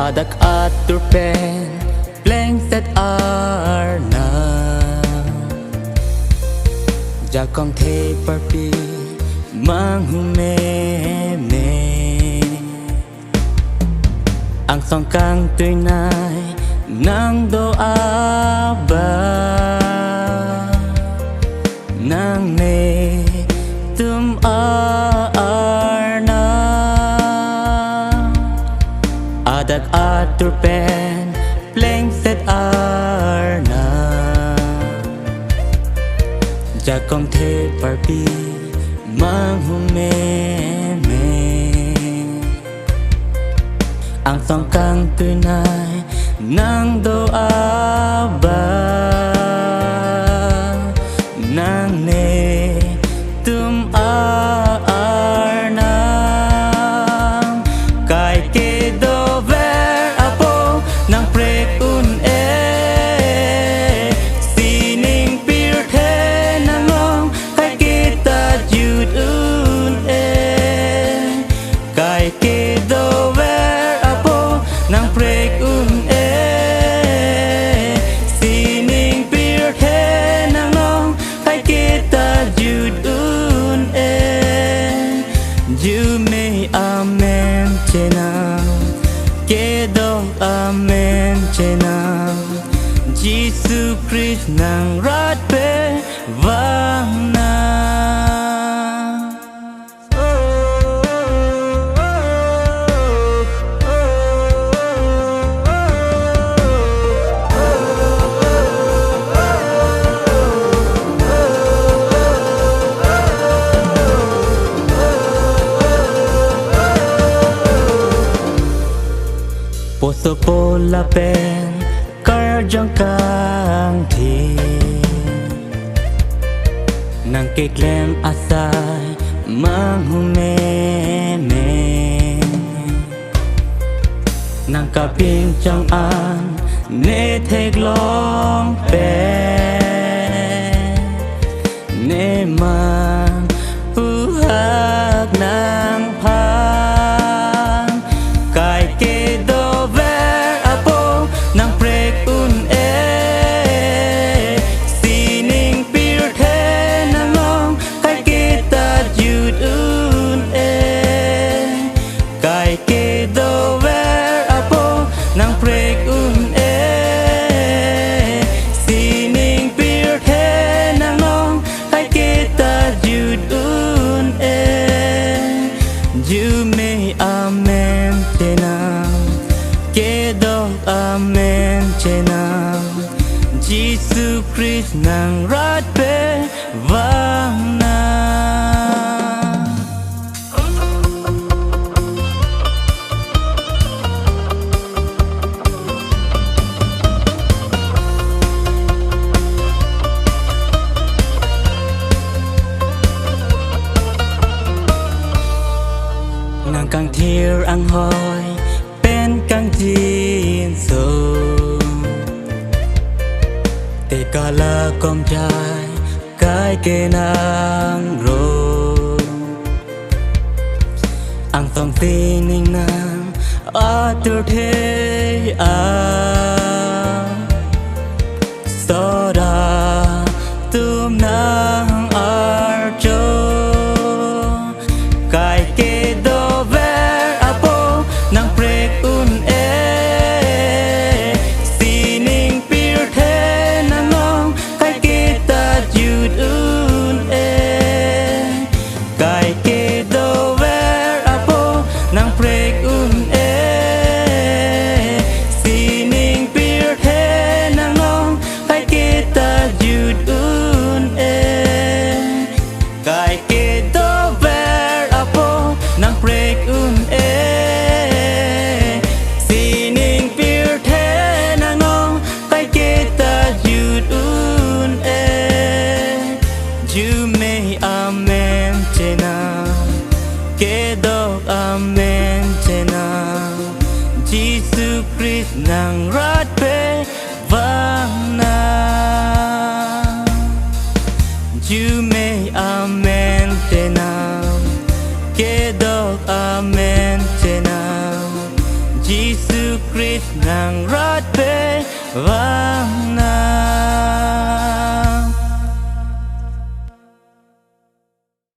Adak atur pen blank set arna Jakong the parpi mang hume me Ang song kang tuy nai nang do aba Nang ne tum arna Adak atur pen blank set arna Jakong the parpi mang hume me Ang song kang tuy nai nang do aba Nang ne tum arna Kai ke do ver apo nang prek un Sining pir the nang long kai kita jud un Kai ke do ver apo nang prek un Sining pir the nang long kai kita jud un You may amen chena Kedo amen chena Jesus Christ nang rat pe vang na Poso po la pen car jong kang thi Nang kiklem asay mang hume me Nang kaping chang an ne thek long pe Ne mang hu hak nang phang Kai ke do ver apo nang prek un Sining pir the nang long kai kita jud un Kai ke do ver apo nang prek un Sining pir the nang long kai kita jud un You may amen chena Kedo amen chena Jesus Christ nang rat pe vang na Nang kang thier ang hoy pen kang jin so Te kala kom jai kai ke nang ro Ang song sining nang atur the a Soda tum nang arjo Kai ke do ver apo nang prek un Sining pir the nang long kai kita jud un Kai ke do ver apo nang prek un Sining pir the nang long kai kita jud un Kai ke do ver apo nang prek un Sining pir the nang long kai kita jud un You may amen chena Kedo amen chena Jesus Christ nang rat pe vang na You may amen chena Kedo amen chena Jesus Christ nàng rót bê và